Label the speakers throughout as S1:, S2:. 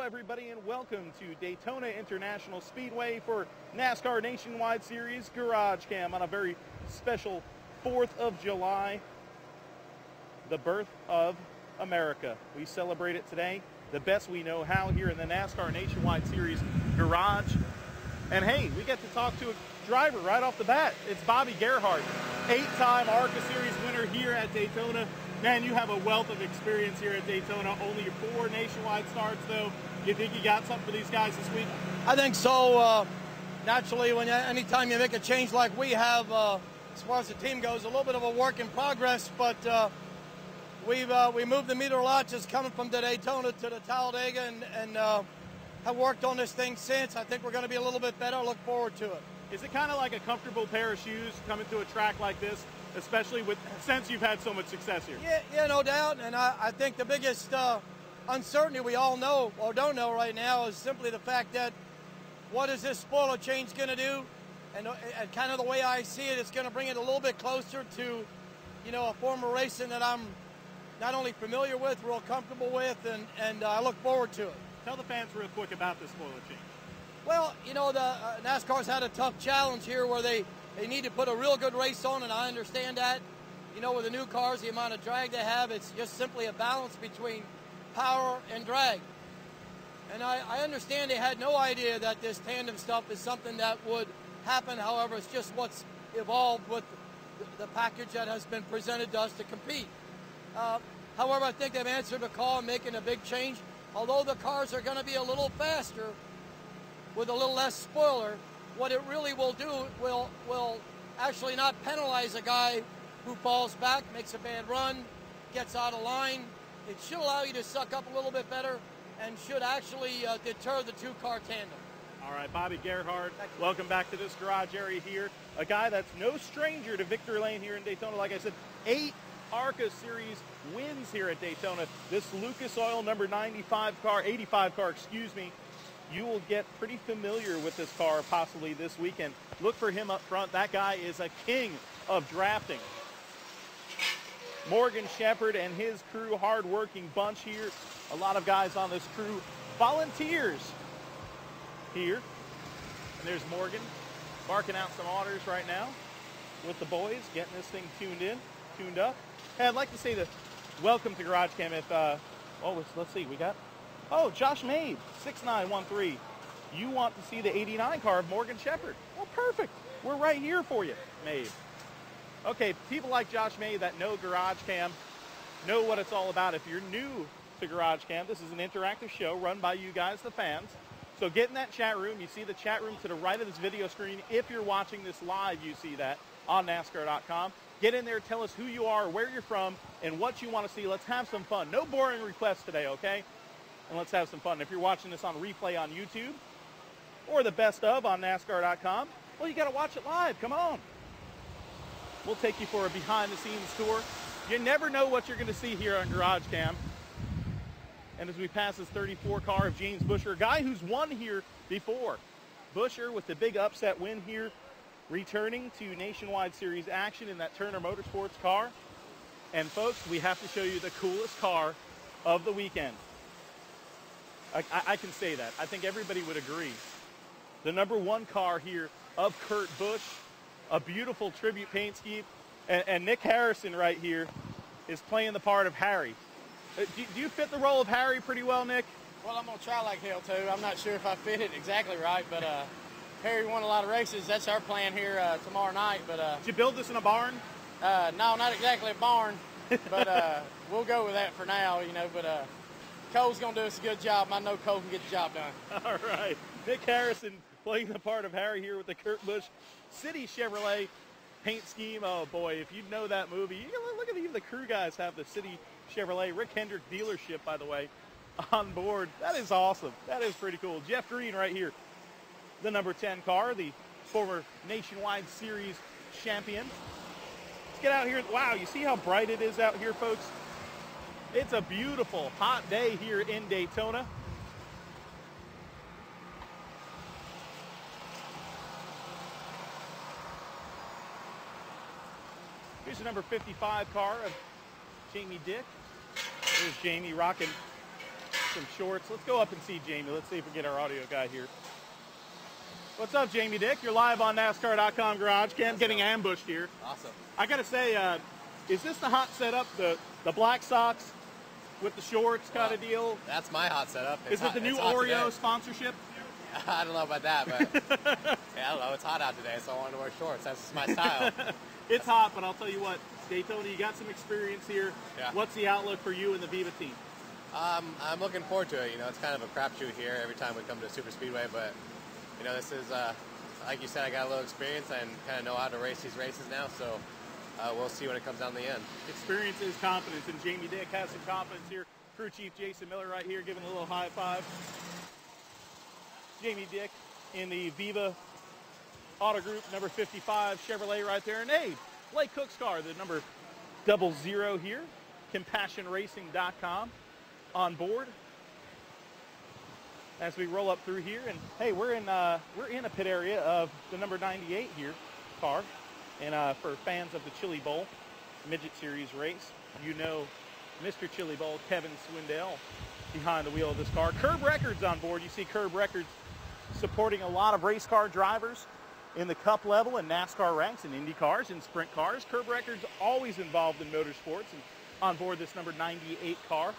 S1: everybody, and welcome to Daytona International Speedway for NASCAR Nationwide Series Garagecam on a very special 4th of July, the birth of America. We celebrate it today the best we know how here in the NASCAR Nationwide Series garage. And hey, we get to talk to a driver right off the bat. It's Bobby Gerhart, 8-time ARCA Series winner here at Daytona. Man, you have a wealth of experience here at Daytona. Only 4 nationwide starts, though. You think you got something for these guys this week?
S2: I think so. Naturally, anytime you make a change like we have, as far as the team goes, a little bit of a work in progress. But we moved the meter a lot just coming from the Daytona to the Talladega, and have worked on this thing since. I think we're going to be a little bit better. I look forward to it.
S1: Is it kind of like a comfortable pair of shoes coming to a track like this, especially since you've had so much success here?
S2: Yeah, no doubt. And I think the biggest uncertainty we all know or don't know right now is simply the fact that what is this spoiler change going to do? And kind of the way I see it, it's going to bring it a little bit closer to, a form of racing that I'm not only familiar with, real comfortable with, and I look forward to it.
S1: Tell the fans real quick about this spoiler change.
S2: Well, the NASCAR's had a tough challenge here where they need to put a real good race on, and I understand that. With the new cars, the amount of drag they have, it's just simply a balance between power and drag. And I understand they had no idea that this tandem stuff is something that would happen. However, it's just what's evolved with the package that has been presented to us to compete. However, I think they've answered the call and making a big change. Although the cars are going to be a little faster with a little less spoiler, what it really will do will actually not penalize a guy who falls back, makes a bad run, gets out of line. It should allow you to suck up a little bit better and should actually deter the two-car tandem.
S1: All right, Bobby Gerhart, welcome back to this garage area here. A guy that's no stranger to victory lane here in Daytona. Like I said, 8 ARCA Series wins here at Daytona. This Lucas Oil number 85 car, excuse me, you will get pretty familiar with this car possibly this weekend. Look for him up front. That guy is a king of drafting. Morgan Shepherd and his crew, hard-working bunch here. A lot of guys on this crew, volunteers here. And there's Morgan barking out some orders right now with the boys, getting this thing tuned up. Hey, I'd like to say that welcome to Garagecam. Let's see, we got, Josh Mabe, 6913. You want to see the 89 car of Morgan Shepherd. Well, perfect. We're right here for you, Mabe. Okay, people like Josh Mabe that know Garagecam know what it's all about. If you're new to Garagecam, this is an interactive show run by you guys, the fans. So get in that chat room. You see the chat room to the right of this video screen. If you're watching this live, you see that on NASCAR.com. Get in there, tell us who you are, where you're from, and what you want to see. Let's have some fun. No boring requests today, okay? And let's have some fun. If you're watching this on replay on YouTube or the best of on NASCAR.com, well, you got to watch it live. Come on. We'll take you for a behind-the-scenes tour. You never know what you're going to see here on Garagecam. And as we pass this 34 car of James Buescher, a guy who's won here before. Buescher with the big upset win here, returning to Nationwide Series action in that Turner Motorsports car. And folks, we have to show you the coolest car of the weekend. I can say that. I think everybody would agree. The number 1 car here of Kurt Busch, a beautiful tribute paint scheme. And Nick Harrison right here is playing the part of Harry. Do you fit the role of Harry pretty well, Nick?
S3: Well, I'm going to try like hell, too. I'm not sure if I fit it exactly right, but Harry won a lot of races. That's our plan here tomorrow night. But
S1: did you build this in a barn?
S3: No, not exactly a barn, but we'll go with that for now, But Cole's going to do us a good job. I know Cole can get the job done.
S1: All right. Nick Harrison playing the part of Harry here with the Kurt Busch City Chevrolet paint scheme. Oh, boy, if you know that movie, you can look at even the crew guys have the City Chevrolet Rick Hendrick dealership, by the way, on board. That is awesome. That is pretty cool. Jeff Green right here, the number 10 car, the former Nationwide Series champion. Let's get out here. Wow, you see how bright it is out here, folks? It's a beautiful, hot day here in Daytona. Here's the number 55 car of Jamie Dick. There's Jamie rocking some shorts. Let's go up and see Jamie. Let's see if we get our audio guy here. What's up, Jamie Dick? You're live on NASCAR.com Garagecam, getting ambushed here.
S2: Awesome.
S1: I got to say, is this the hot setup, the black socks with the shorts kind of deal?
S2: That's my hot setup.
S1: Is it the new Oreo sponsorship?
S2: I don't know about that, but yeah, I don't know. It's hot out today, so I wanted to wear shorts. That's my style.
S1: It's hot, but I'll tell you what, Daytona, you got some experience here.
S2: Yeah.
S1: What's the outlook for you and the Viva team?
S2: I'm looking forward to it. You know, it's kind of a crapshoot here every time we come to Super Speedway, but you know, this is like you said, I got a little experience and kind of know how to race these races now. So we'll see when it comes down to the end. Experience is confidence, and Jamie Dick has some confidence here. Crew Chief Jason Miller right here giving a little high five. Jamie Dick in the Viva Auto Group number 55 Chevrolet right there. And hey, Blake Cook's car, the number 00 here, CompassionRacing.com on board as we roll up through here. And hey, we're in a pit area of the number 98 here car. And for fans of the Chili Bowl Midget Series race, you know Mr. Chili Bowl, Kevin Swindell, behind the wheel of this car. Curb Records on board. You see Curb Records supporting a lot of race car drivers in the Cup level and NASCAR ranks and Indy cars and sprint cars. Curb Records always involved in motorsports, and on board this number 98 car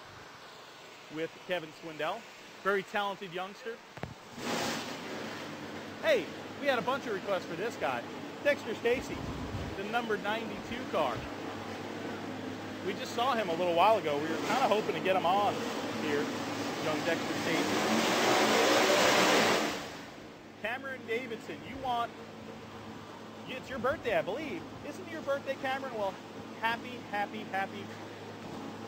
S2: with Kevin Swindell. Very talented youngster. Hey, we had a bunch of requests for this guy. Dexter Stacy, the number 92 car. We just saw him a little while ago. We were kind of hoping to get him on here, young Dexter Stacy. Cameron Davidson, it's your birthday, I believe. Isn't it your birthday, Cameron? Well, happy.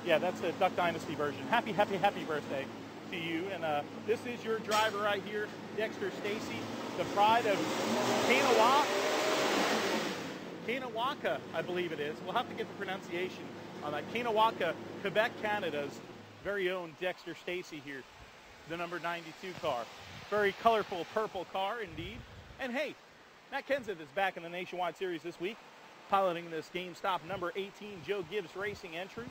S2: Yeah, that's a Duck Dynasty version. Happy birthday to you. And this is your driver right here, Dexter Stacy, the pride of Kanawaka, I believe it is. We'll have to get the pronunciation on that. Kanawaka, Quebec, Canada's very own Dexter Stacy here, the number 92 car. Very colorful purple car indeed. And hey, Matt Kenseth is back in the Nationwide Series this week, piloting this GameStop number 18 Joe Gibbs Racing entry.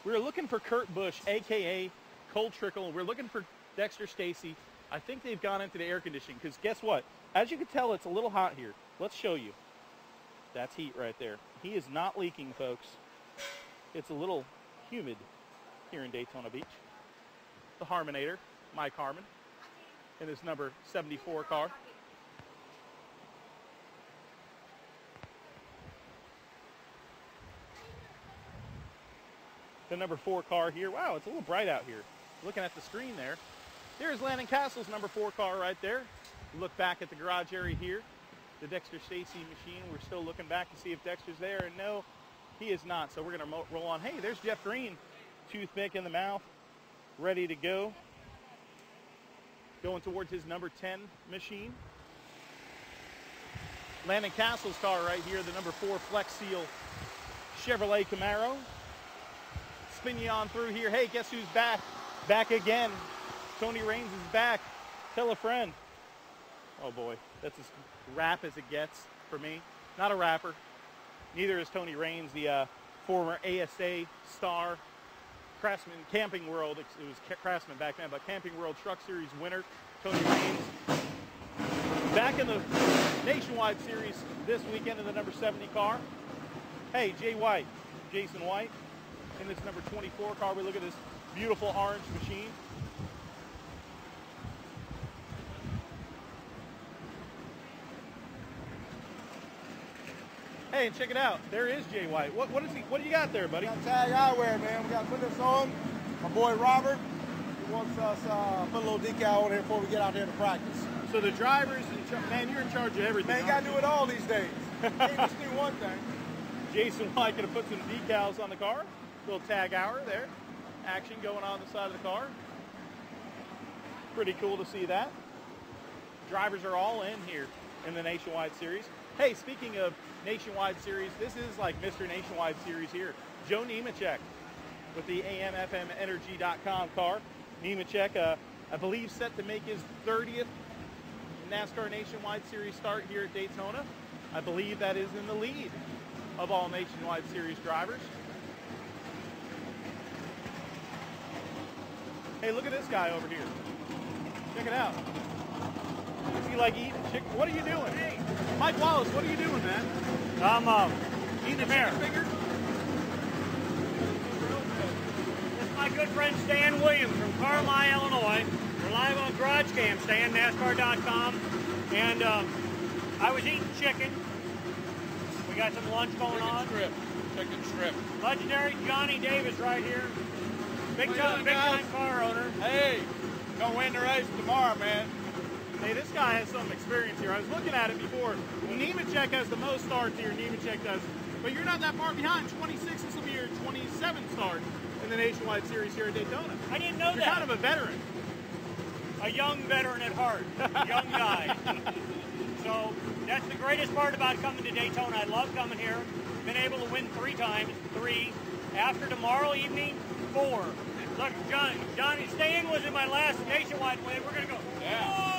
S2: We're looking for Kurt Busch, a.k.a. Cole Trickle. We're looking for Dexter Stacy. I think they've gone into the air conditioning because guess what? As you can tell, it's a little hot here. Let's show you. That's heat right there. He is not leaking, folks. It's a little humid here in Daytona Beach. The Harmonator, Mike Harmon, in his number 74 car. The number 4 car here. Wow, it's a little bright out here. Looking at the screen there. There's Landon Castle's number 4 car right there. Look back at the garage area here. The Dexter Stacy machine. We're still looking back to see if Dexter's there, and no, he is not. So we're going to roll on. Hey, there's Jeff Green, toothpick in the mouth, ready to go. Going towards his number 10 machine. Landon Castle's car right here, the number 4 Flex Seal Chevrolet Camaro. Spin you on through here. Hey, guess who's back? Back again. Tony Raines is back. Tell a friend. Oh boy, that's as rap as it gets for me. Not a rapper. Neither is Tony Raines, the former ASA star. Craftsman, Camping World, it was Craftsman back then, but Camping World Truck Series winner, Tony Raines. Back in the Nationwide Series this weekend in the number 70 car. Hey, Jason White, in this number 24 car. We look at this beautiful orange machine. Hey, and check it out. There is Jay White. What do you got there, buddy?
S4: We got tag eyewear, man. We got to put this on. My boy Robert, he wants us put a little decal on here before we get out there to practice.
S1: So the drivers, man, you're in charge of everything.
S4: Man, you got to do it all these days. You can't just do one thing.
S1: Jason White going to put some decals on the car. Little tag hour there. Action going on the side of the car. Pretty cool to see that. Drivers are all in here in the Nationwide Series. Hey, speaking of Nationwide Series, this is like Mr. Nationwide Series here. Joe Nemechek with the AMFMEnergy.com car. Nemechek, I believe, set to make his 30th NASCAR Nationwide Series start here at Daytona. I believe that is in the lead of all Nationwide Series drivers. Hey, look at this guy over here. Check it out. Is he like eating chicken? What are you doing? Hey, Mike Wallace, what are you doing, man?
S5: I'm
S1: Eating a chicken finger?
S5: This is my good friend Stan Williams from Carlisle, Illinois. We're live on Garagecam, NASCAR.com. And I was eating chicken. We got some lunch going on.
S6: Chicken strip.
S5: Legendary Johnny Davis right here. Big time car owner.
S6: Hey, gonna win the race tomorrow, man.
S1: Hey, this guy has some experience here. I was looking at it before. Nemechek has the most starts here. Nemechek does. But you're not that far behind. 26, this will be your 27th start in the Nationwide Series here at Daytona.
S5: I didn't know
S1: You're
S5: that.
S1: kind of a veteran.
S5: A young veteran at heart. Young guy. So that's the greatest part about coming to Daytona. I love coming here. Been able to win 3 times. 3. After tomorrow evening, 4. Look, Johnny, Stan was in my last Nationwide win. We're going to go.
S6: Yeah.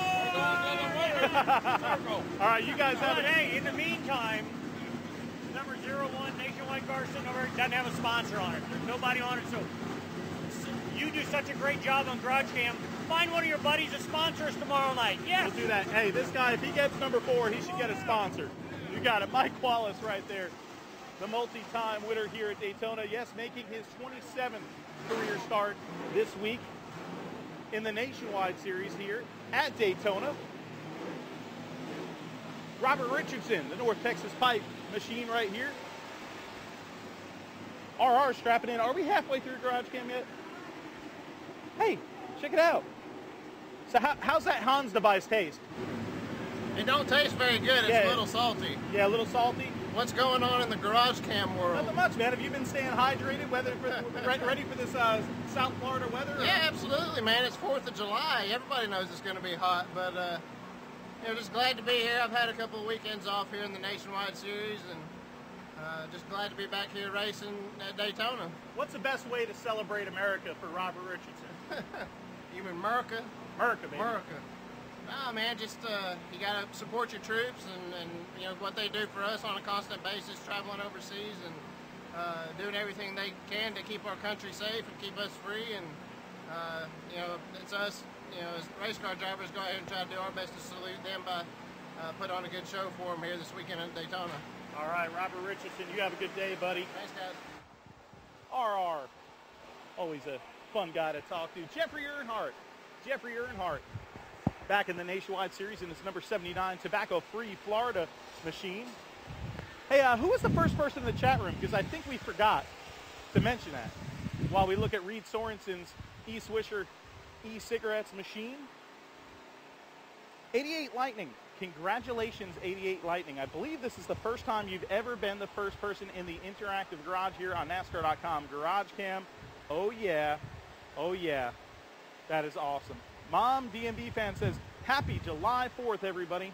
S1: All right, you guys have
S5: But
S1: it.
S5: hey, in the meantime, number 01 Nationwide car sitting over here doesn't have a sponsor on it. There's nobody on it. So you do such a great job on Garagecam. Find one of your buddies to sponsor us tomorrow night. Yes.
S1: We'll do that. Hey, this guy, if he gets number 4, he should get a sponsor. You got it. Mike Wallace right there, the multi-time winner here at Daytona. Yes, making his 27th career start this week in the Nationwide Series here at Daytona. Robert Richardson, the North Texas Pipe machine right here. RR strapping in. Are we halfway through Garagecam yet? Hey, check it out. So how's that Hans device taste?
S3: It don't taste very good. It's
S1: Yeah.
S3: a little salty.
S1: Yeah, a little salty.
S3: What's going on in the Garagecam world?
S1: Nothing much, man. Have you been staying hydrated, ready for this South Florida weather? or-
S3: Yeah, absolutely, man. It's 4th of July. Everybody knows it's going to be hot, but just glad to be here. I've had a couple of weekends off here in the Nationwide Series, and just glad to be back here racing at Daytona.
S1: What's the best way to celebrate America for Robert Richardson?
S3: You mean America?
S1: America, baby.
S3: America. Nah, man, just you got to support your troops and you know what they do for us on a constant basis, traveling overseas and doing everything they can to keep our country safe and keep us free. And it's us, as race car drivers, go ahead and try to do our best to salute them by put on a good show for them here this weekend at Daytona.
S1: All right, Robert Richardson, you have a good day, buddy.
S3: Thanks, guys.
S1: RR, always a fun guy to talk to. Jeffrey Earnhardt, back in the Nationwide Series in his number 79 tobacco-free Florida machine. Hey, who was the first person in the chat room? Because I think we forgot to mention that while we look at Reed Sorensen's e-Swisher e-cigarettes machine. 88 Lightning. Congratulations, 88 Lightning. I believe this is the first time you've ever been the first person in the interactive garage here on NASCAR.com. Garagecam. Oh, yeah. Oh, yeah. That is awesome. Mom, DMV fan, says, happy July 4th, everybody.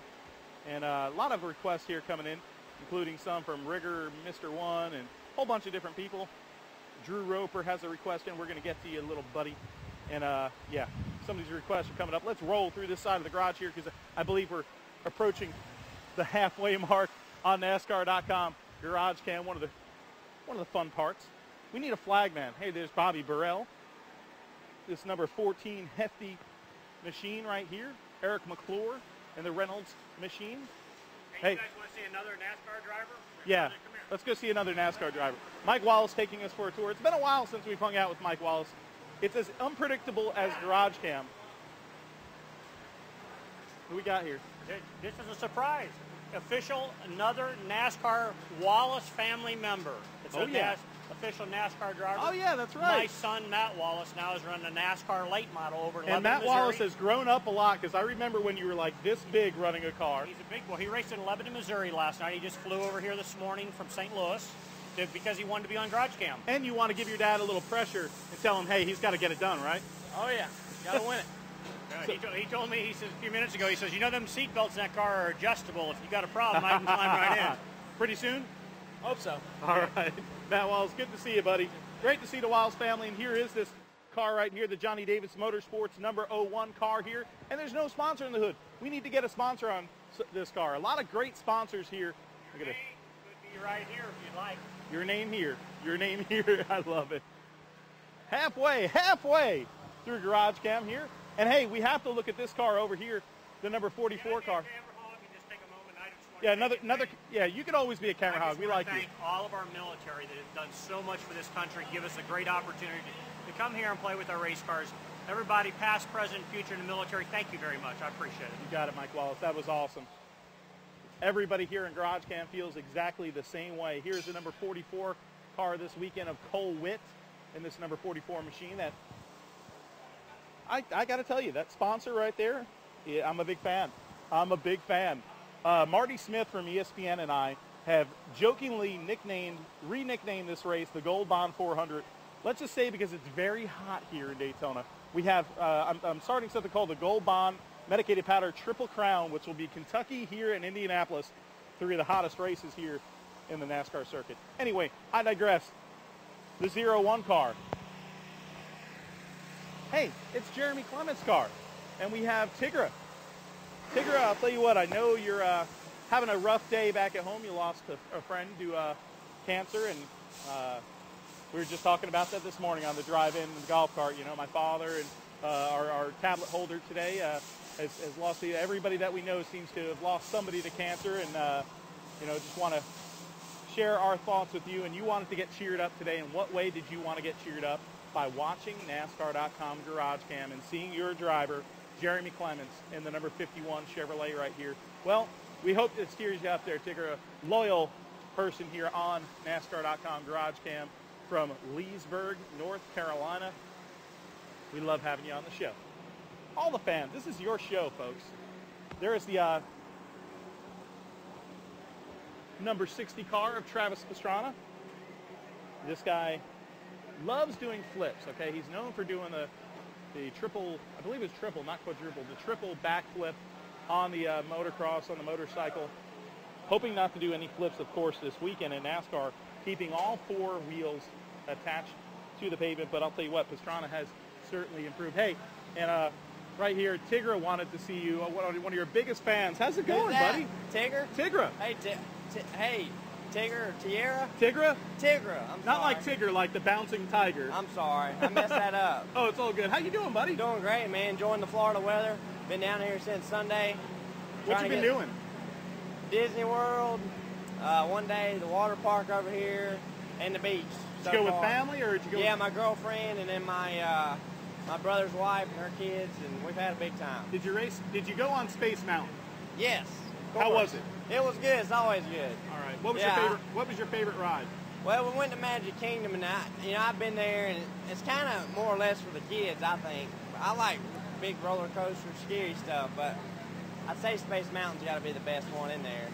S1: And a lot of requests here coming in, including some from Rigger, Mr. One, and a whole bunch of different people. Drew Roper has a request in. We're going to get to you, little buddy. And, yeah, some of these requests are coming up. Let's roll through this side of the garage here because I believe we're approaching the halfway mark on NASCAR.com. Garagecam, one of the fun parts. We need a flag man. Hey, there's Bobby Burrell. This number 14 hefty machine right here. Eric McClure and the Reynolds machine.
S5: Hey, you guys want to see another NASCAR driver?
S1: Yeah,
S5: Come here.
S1: let's go see another NASCAR driver. Mike Wallace taking us for a tour. It's been a while since we've hung out with Mike Wallace. It's as unpredictable as Garagecam. Who we got here?
S5: This is a surprise. Another NASCAR Wallace family member. It's official NASCAR driver.
S1: Oh, yeah, that's right.
S5: My son, Matt Wallace, now is running a NASCAR late model over in Lebanon,
S1: And Matt
S5: Missouri.
S1: Wallace has grown up a lot because I remember when you were like this big running a car.
S5: He's a big boy. He raced in Lebanon, Missouri last night. He just flew over here this morning from St. Louis because he wanted to be on Garagecam.
S1: And you want to give your dad a little pressure and tell him, hey, he's got to get it done, right?
S5: Oh, yeah. Got to win it. He told me, he says a few minutes ago, he says, them seat belts in that car are adjustable. If you got a problem, I can climb right in.
S1: Pretty soon?
S5: Hope so.
S1: All right. Matt Wallace, good to see you, buddy. Great to see the Wallace family. And here is this car right here, the Johnny Davis Motorsports number 01 car here. And there's no sponsor in the hood. We need to get a sponsor on this car. A lot of great sponsors here.
S5: Your name could be right here if you'd like.
S1: Your name here. Your name here. I love it. Halfway. through Garagecam here. And hey, we have to look at this car over here, the number 44 car. Yeah, another. Yeah, you can always be a camera hog. We like you.
S5: Thank all of our military that have done so much for this country, give us a great opportunity to come here and play with our race cars. Everybody, past, present, future in the military, thank you very much. I appreciate it.
S1: You got it, Mike Wallace. That was awesome. Everybody here in Garagecam feels exactly the same way. Here's the number 44 car this weekend of Cole Witt in this number 44 machine. That I got to tell you, that sponsor right there, yeah, I'm a big fan. I'm a big fan. Marty Smith from ESPN and I have jokingly re-nicknamed this race the Gold Bond 400. Let's just say because it's very hot here in Daytona. We have, I'm starting something called the Gold Bond Medicated Powder Triple Crown, which will be Kentucky here and Indianapolis, three of the hottest races here in the NASCAR circuit. Anyway, I digress. The 01 car. Hey, it's Jeremy Clement's car. And we have Tigra. Tigra, I'll tell you what, I know you're having a rough day back at home. You lost a friend to cancer, and we were just talking about that this morning on the drive-in in the golf cart. You know, my father and our tablet holder today has lost everybody that we know seems to have lost somebody to cancer, and you know, just want to share our thoughts with you. And you wanted to get cheered up today. In what way did you want to get cheered up? By watching NASCAR.com Garagecam and seeing your driver, Jeremy Clements, in the number 51 Chevrolet right here. Well, we hope it steers you up there, Tigger, a loyal person here on NASCAR.com Garagecam from Leesburg, North Carolina. We love having you on the show. All the fans, this is your show, folks. There is the number 60 car of Travis Pastrana. This guy loves doing flips, okay? He's known for doing the triple, I believe it's triple, not quadruple, the triple backflip on the motocross, on the motorcycle. Hoping not to do any flips, of course, this weekend in NASCAR, keeping all four wheels attached to the pavement. But I'll tell you what, Pastrana has certainly improved. Hey, and right here, Tigra wanted to see you, one of your biggest fans. How's it going, buddy?
S7: Tigger?
S1: Tigra.
S7: Hey, hey, Tigger or Tierra?
S1: Tigra?
S7: Tigra. I'm
S1: Not
S7: sorry.
S1: like Tigger, like the bouncing tiger.
S7: I'm sorry. I messed that up.
S1: Oh, it's all good. How you doing, buddy?
S7: Doing great, man. Enjoying the Florida weather. Been down here since Sunday.
S1: What you been doing?
S7: Disney World. One day, the water park over here, and the beach.
S1: Did you go with family, or did you go
S7: with... my girlfriend, and then my brother's wife and her kids, and we've had a big time.
S1: Did you race? Did you go on Space Mountain?
S7: Yes.
S1: How was it?
S7: It was good. It's always good.
S1: All right. What was your favorite? What was your favorite ride?
S7: Well, we went to Magic Kingdom, and I've been there, and it's kind of more or less for the kids, I think. I like big roller coasters, scary stuff, but I'd say Space Mountain's got to be the best one in there.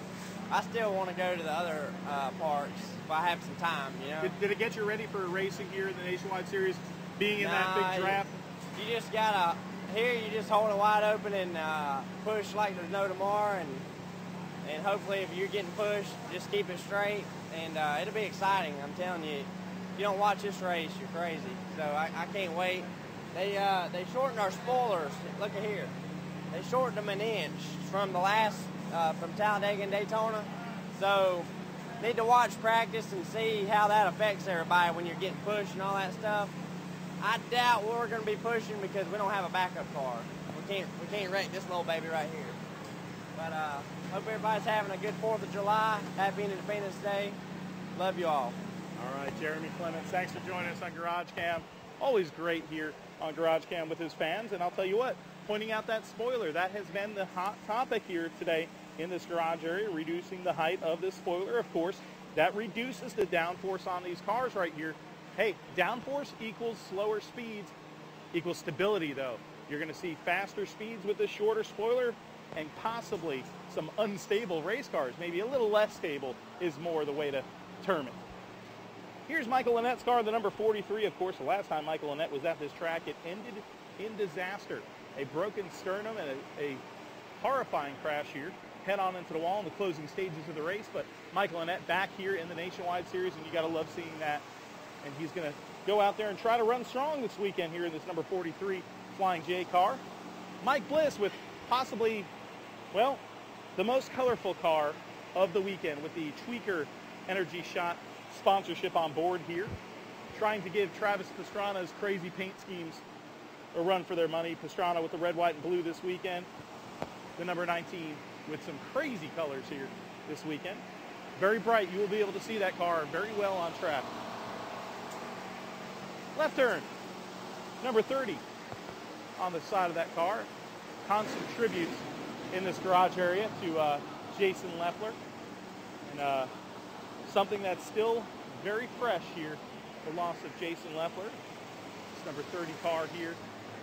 S7: I still want to go to the other parks if I have some time, you know.
S1: Did it get you ready for racing here in the Nationwide Series, being in that big draft?
S7: You just gotta, here you just hold it wide open and push like there's no tomorrow, and hopefully if you're getting pushed, just keep it straight, and it'll be exciting. I'm telling you, if you don't watch this race, you're crazy. So I can't wait. They shortened our spoilers. Look at here. They shortened them an inch from the last, from Talladega and Daytona. So need to watch practice and see how that affects everybody when you're getting pushed and all that stuff. I doubt we're going to be pushing because we don't have a backup car. We can't wreck this little baby right here. But hope everybody's having a good 4th of July. Happy Independence Day. Love you all.
S1: All right, Jeremy Clements, thanks for joining us on Garagecam. Always great here on Garagecam with his fans. And I'll tell you what, pointing out that spoiler, that has been the hot topic here today in this garage area, reducing the height of this spoiler. Of course, that reduces the downforce on these cars right here. Hey, downforce equals slower speeds, equals stability, though. You're going to see faster speeds with this shorter spoiler and possibly some unstable race cars. Maybe a little less stable is more the way to term it. Here's Michael Linnett's car, the number 43. Of course, the last time Michael Linnett was at this track, it ended in disaster. A broken sternum and a horrifying crash here. Head on into the wall in the closing stages of the race. But Michael Linnett back here in the Nationwide Series, and you got to love seeing that. And he's going to go out there and try to run strong this weekend here in this number 43 Flying J car. Mike Bliss with possibly, well, the most colorful car of the weekend with the Tweaker Energy Shot sponsorship on board here. Trying to give Travis Pastrana's crazy paint schemes a run for their money. Pastrana with the red, white, and blue this weekend. The number 19 with some crazy colors here this weekend. Very bright. You will be able to see that car very well on track. Left turn, number 30 on the side of that car. Constant tributes in this garage area to Jason Leffler. And something that's still very fresh here, the loss of Jason Leffler. This number 30 car here,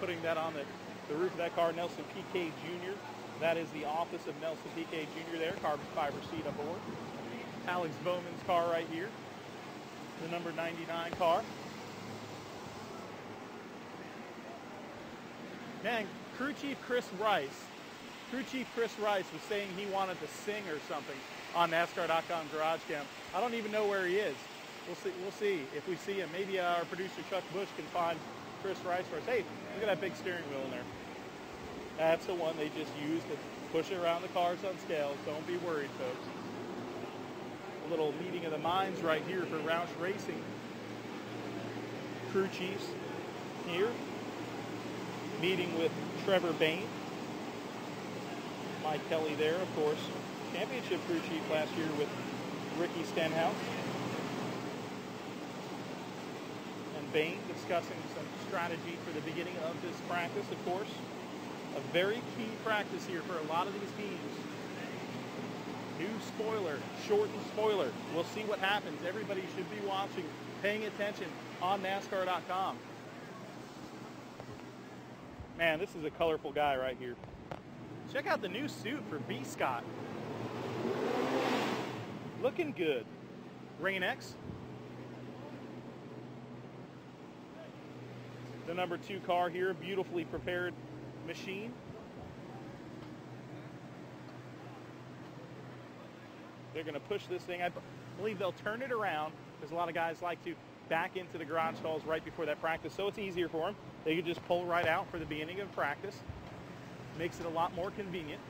S1: putting that on the roof of that car, Nelson P.K. Jr. That is the office of Nelson P.K. Jr. there, carbon fiber seat aboard. Alex Bowman's car right here, the number 99 car. Man, Crew Chief Chris Rice was saying he wanted to sing or something on NASCAR.com Garagecam. I don't even know where he is. We'll see if we see him. Maybe our producer Chuck Bush can find Chris Rice for us. Hey, look at that big steering wheel in there. That's the one they just used to push around the cars on scales. Don't be worried, folks. A little meeting of the minds right here for Roush Racing. Crew chiefs here. Meeting with Trevor Bain. Mike Kelly there, of course. Championship crew chief last year with Ricky Stenhouse. And Bain discussing some strategy for the beginning of this practice, of course. A very key practice here for a lot of these teams. New spoiler, shortened spoiler. We'll see what happens. Everybody should be watching, paying attention on NASCAR.com. Man, this is a colorful guy right here. Check out the new suit for B. Scott. Looking good. Rain X. The number 2 car here, beautifully prepared machine. They're going to push this thing. I believe they'll turn it around because a lot of guys like to back into the garage stalls right before that practice, so it's easier for them. They can just pull right out for the beginning of practice. Makes it a lot more convenient.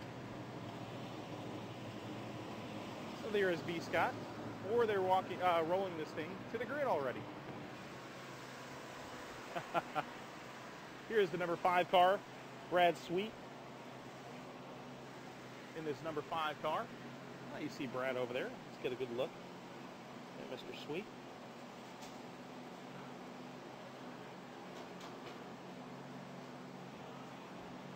S1: So there is B. Scott, or they're rolling this thing to the grid already. Here's the number 5 car, Brad Sweet, in this number 5 car. Now you see Brad over there. Let's get a good look at Mr. Sweet.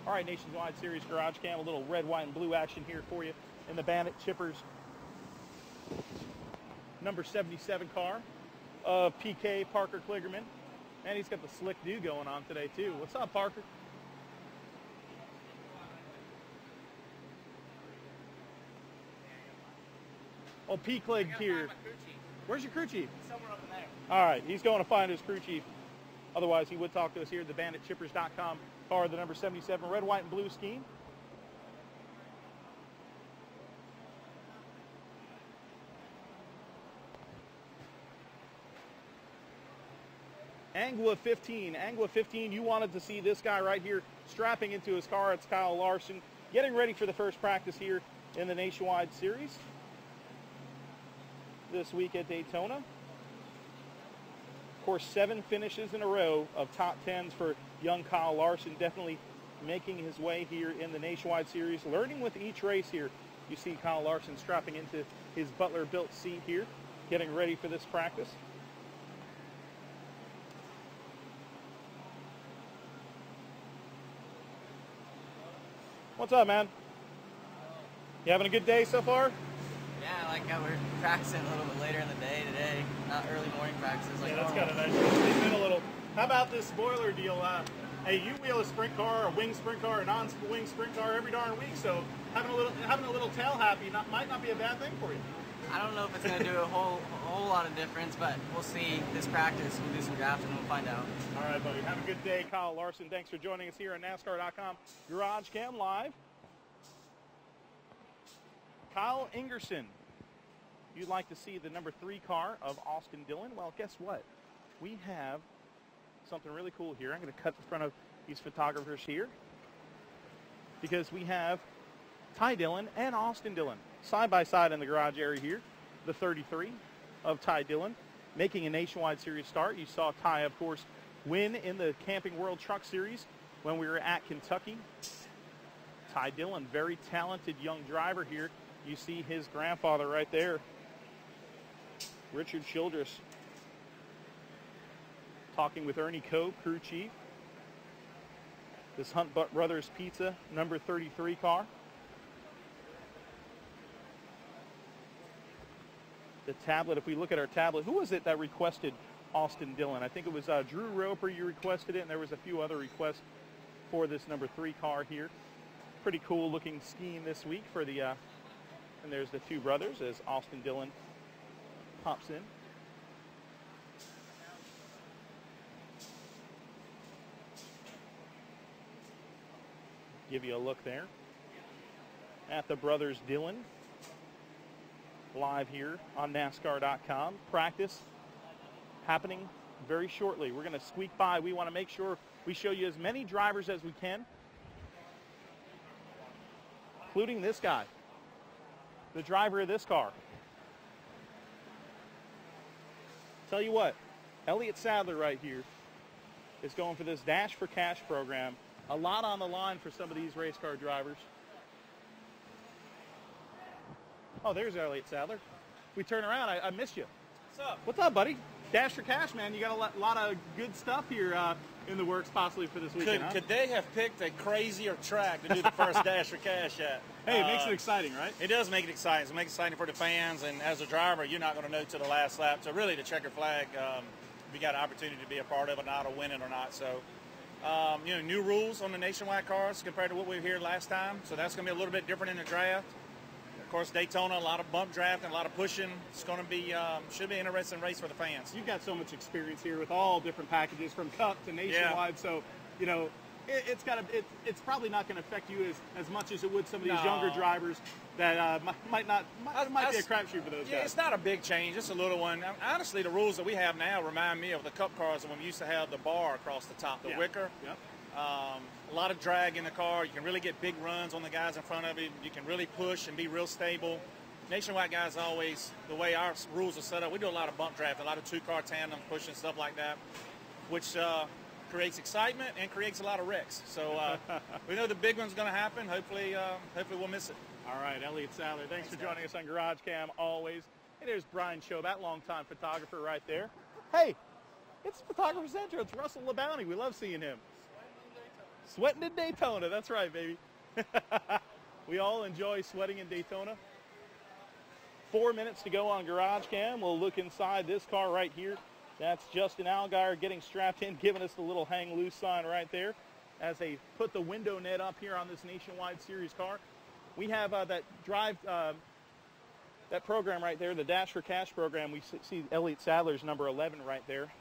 S1: All right, Nationwide Series Garage Cam, a little red, white, and blue action here for you in the Bandit Chippers number 77 car of PK Parker Kligerman. And he's got the slick do going on today, too. What's up, Parker? Oh, P. Clegg here. Where's your crew chief?
S8: Somewhere up in there.
S1: All right, he's going to find his crew chief. Otherwise, he would talk to us here at the BanditChippers.com car, the number 77, red, white, and blue scheme. Angua 15. Angua 15, you wanted to see this guy right here strapping into his car. It's Kyle Larson getting ready for the first practice here in the Nationwide Series this week at Daytona. Of course, 7 finishes in a row of top 10s for young Kyle Larson, definitely making his way here in the Nationwide Series, learning with each race here. You see Kyle Larson strapping into his Butler-built seat here, getting ready for this practice. What's up, man? You having a good day so far?
S8: Yeah, like how we're practicing a little bit later in the day today, not early morning practices like
S1: that's
S8: normal.
S1: kind of nice. It's been a little. How about this spoiler deal? Hey, you wheel a sprint car, a wing sprint car, a non-wing sprint car every darn week, so having a little tail happy might not be a bad thing for you.
S8: I don't know if it's going to do a whole lot of difference, but we'll see this practice. We'll do some drafts and we'll find out.
S1: All right, buddy. Have a good day. Kyle Larson, thanks for joining us here on NASCAR.com Garage Cam Live. Kyle Ingerson. You'd like to see the number 3 car of Austin Dillon? Well, guess what? We have something really cool here. I'm going to cut in front of these photographers here because we have Ty Dillon and Austin Dillon side by side in the garage area here. The 33 of Ty Dillon making a Nationwide Series start. You saw Ty, of course, win in the Camping World Truck Series when we were at Kentucky. Ty Dillon, very talented young driver here. You see his grandfather right there, Richard Childress, talking with Ernie Coe, crew chief. This Hunt Brothers Pizza number 33 car. The tablet, if we look at our tablet, who was it that requested Austin Dillon? I think it was Drew Roper, you requested it, and there was a few other requests for this number 3 car here. Pretty cool looking scheme this week for the, and there's the two brothers as Austin Dillon pops in. Give you a look there at the brothers Dillon live here on NASCAR.com. Practice happening very shortly. We're going to squeak by. We want to make sure we show you as many drivers as we can, including this guy, the driver of this car. Tell you what, Elliott Sadler right here is going for this Dash for Cash program. A lot on the line for some of these race car drivers. Oh, there's Elliott Sadler. We turn around. I missed you.
S9: What's up?
S1: What's up, buddy? Dash for Cash, man. You got a lot of good stuff here in the works possibly for this weekend.
S9: Could they have picked a crazier track to do the first Dash for Cash at?
S1: Hey, it makes it exciting, right?
S9: It does make it exciting. It makes it exciting for the fans, and as a driver, you're not going to know to the last lap. So really, the checker flag, we got an opportunity to be a part of it, not to win it or not. So, new rules on the nationwide cars compared to what we were here last time. So that's going to be a little bit different in the draft. Of course, Daytona, a lot of bump drafting, a lot of pushing. It's going to be, should be an interesting race for the fans.
S1: You've got so much experience here with all different packages from Cup to Nationwide. Yeah. So, it's probably not going to affect you as much as it would some of these younger drivers that might be a crapshoot for those guys.
S9: It's not a big change. It's a little one. Honestly, the rules that we have now remind me of the Cup cars when we used to have the bar across the top, the wicker.
S1: Yep.
S9: A lot of drag in the car. You can really get big runs on the guys in front of you. You can really push and be real stable. Nationwide guys always, the way our rules are set up, we do a lot of bump draft, a lot of two-car tandem pushing, stuff like that, which creates excitement and creates a lot of wrecks. So we know the big one's going to happen. Hopefully we'll miss it.
S1: All right, Elliott Sadler, thanks for joining us on Garagecam always. And there's Brian Chobat, longtime photographer right there. Hey, it's Photographer Central. It's Russell LeBounty. We love seeing him. Sweating in Daytona. That's right, baby. We all enjoy sweating in Daytona. 4 minutes to go on Garagecam. We'll look inside this car right here. That's Justin Allgaier getting strapped in, giving us the little hang loose sign right there as they put the window net up here on this Nationwide Series car. We have that program right there, the Dash for Cash program. We see Elliott Sadler's number 11 right there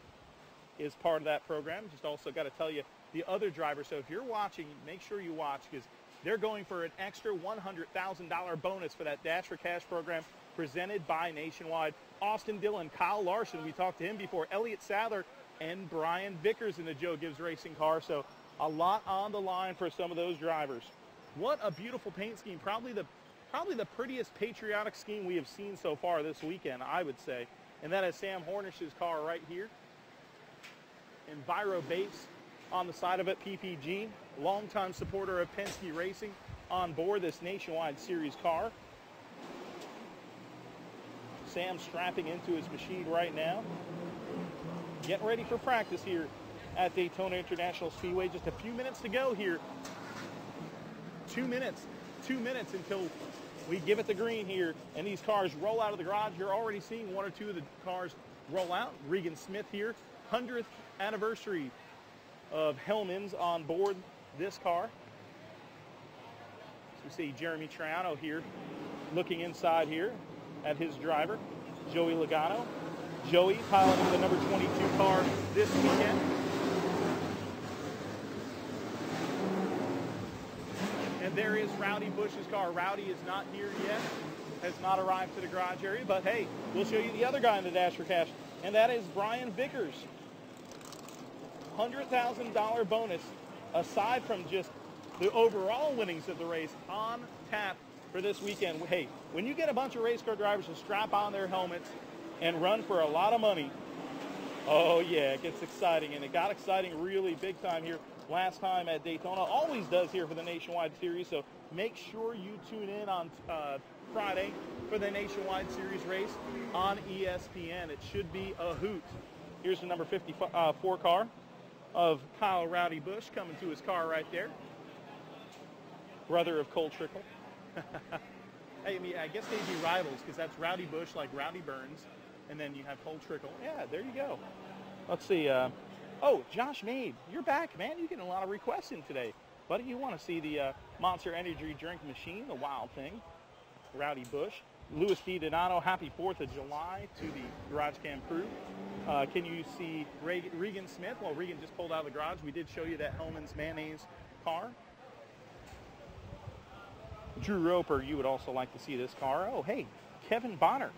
S1: is part of that program. Just also got to tell you the other drivers. So if you're watching, make sure you watch because they're going for an extra $100,000 bonus for that Dash for Cash program presented by Nationwide. Austin Dillon, Kyle Larson, we talked to him before, Elliott Sadler, and Brian Vickers in the Joe Gibbs Racing car. So a lot on the line for some of those drivers. What a beautiful paint scheme. Probably the prettiest patriotic scheme we have seen so far this weekend, I would say. And that is Sam Hornish's car right here. Enviro Bates on the side of it, PPG, longtime supporter of Penske Racing on board this Nationwide Series car. Sam strapping into his machine right now. Getting ready for practice here at Daytona International Speedway. Just a few minutes to go here. 2 minutes until we give it the green here and these cars roll out of the garage. You're already seeing one or two of the cars roll out. Regan Smith here, 100th anniversary of Hellman's on board this car. So we see Jeremy Triano here looking inside here at his driver, Joey Logano. Joey piloting the number 22 car this weekend. And there is Rowdy Bush's car. Rowdy is not here yet, has not arrived to the garage area, but hey, we'll show you the other guy in the Dash for Cash, and that is Brian Vickers. $100,000 bonus aside from just the overall winnings of the race on tap for this weekend. Hey, when you get a bunch of race car drivers to strap on their helmets and run for a lot of money, Oh, yeah, it gets exciting, and it got exciting really big time here last time at Daytona. Always does here for the Nationwide Series, so make sure you tune in on Friday for the Nationwide Series race on ESPN. It should be a hoot. Here's the number 54 car of Kyle Rowdy Busch coming to his car right there. Brother of Cole Trickle. Hey, I mean, I guess they'd be rivals because that's Rowdy Busch like Rowdy Burns, and then you have Cole Trickle. Yeah, there you go. Let's see. Oh, Josh Maid, you're back, man. You're getting a lot of requests in today. Buddy, you want to see the Monster Energy drink machine, the Wild Thing, Rowdy Busch. Louis D. Donato, happy 4th of July to the Garagecam crew. Can you see Regan Smith? Well, Regan just pulled out of the garage. We did show you that Hellman's Mayonnaise car. Drew Roper, you would also like to see this car. Oh, hey, Kevin Bonner,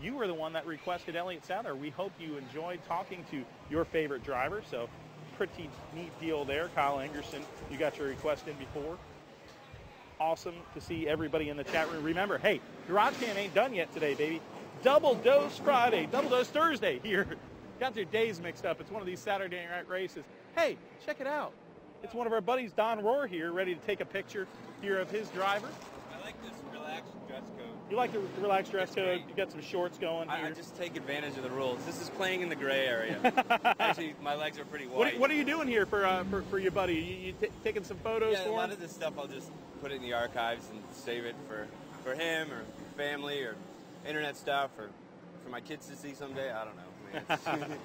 S1: you were the one that requested Elliott Sadler. We hope you enjoyed talking to your favorite driver, so pretty neat deal there. Kyle Anderson, you got your request in before. Awesome to see everybody in the chat room. Remember, hey, Garagecam ain't done yet today, baby. Double Dose Friday, Double Dose Thursday here. Got your days mixed up. It's one of these Saturday night races. Hey, check it out. It's one of our buddies, Don Rohr here, ready to take a picture here of his driver.
S10: I like this relaxed dress code.
S1: You like the relaxed dress code? You got some shorts going here.
S10: I just take advantage of the rules. This is playing in the gray area. Actually, my legs are pretty white.
S1: What are you doing here for your buddy? You taking some photos for him?
S10: Yeah, a lot of this stuff I'll just put it in the archives and save it for him or family or internet stuff or for my kids to see someday. I don't know, man.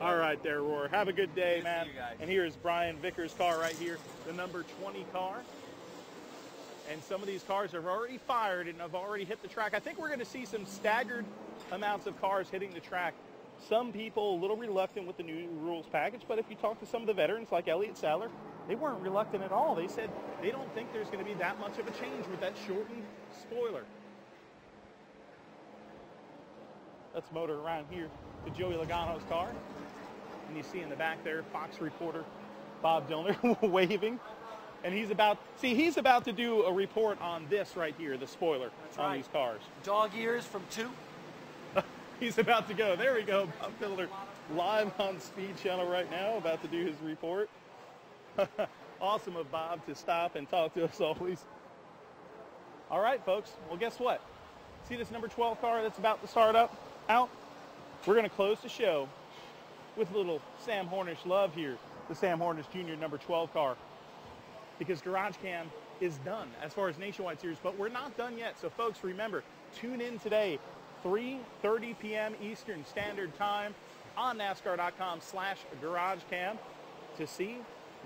S1: All right there, Roar. Have a good day,
S10: Good to
S1: man.
S10: see you guys.
S1: And here's Brian Vickers' car right here, the number 20 car. And some of these cars have already fired and have already hit the track. I think we're going to see some staggered amounts of cars hitting the track. Some people a little reluctant with the new rules package, but if you talk to some of the veterans like Elliott Sadler, they weren't reluctant at all. They said they don't think there's going to be that much of a change with that shortened spoiler. Let's motor around here to Joey Logano's car. And you see in the back there, Fox reporter Bob Dillner waving. And he's about to do a report on this right here, the spoiler on these cars.
S2: Dog ears from 2.
S1: He's about to go. There we go. Bob Dillner live on Speed Channel right now, about to do his report. Awesome of Bob to stop and talk to us always. All right, folks. Well, guess what? See this number 12 car that's about to start out? We're going to close the show with a little Sam Hornish love here, the Sam Hornish Jr. number 12 car, because Garagecam is done as far as Nationwide Series, but we're not done yet. So, folks, remember, tune in today, 3:30 p.m. Eastern Standard Time on NASCAR.com/Garagecam to see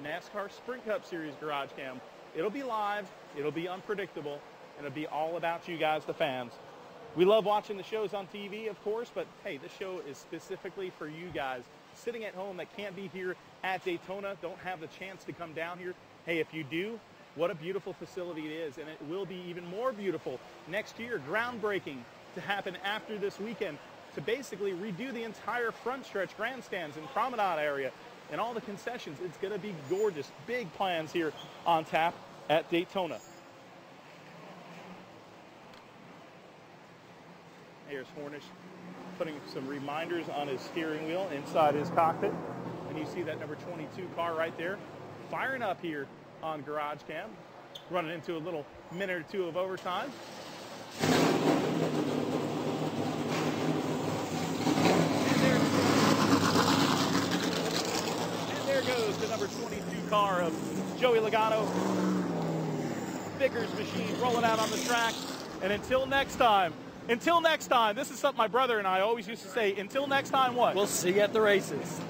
S1: NASCAR Sprint Cup Series Garagecam. It'll be live, it'll be unpredictable, and it'll be all about you guys, the fans. We love watching the shows on TV, of course, but hey, this show is specifically for you guys sitting at home that can't be here at Daytona, don't have the chance to come down here. Hey, if you do, what a beautiful facility it is, and it will be even more beautiful next year. Groundbreaking to happen after this weekend to basically redo the entire front stretch, grandstands and promenade area and all the concessions. It's going to be gorgeous. Big plans here on tap at Daytona. Here's Hornish putting some reminders on his steering wheel inside his cockpit. And you see that number 22 car right there firing up here on Garagecam, running into a little minute or two of overtime. And there goes the number 22 car of Joey Logano. Vickers machine rolling out on the track. And until next time, this is something my brother and I always used to say, until next time what?
S2: We'll see you at the races.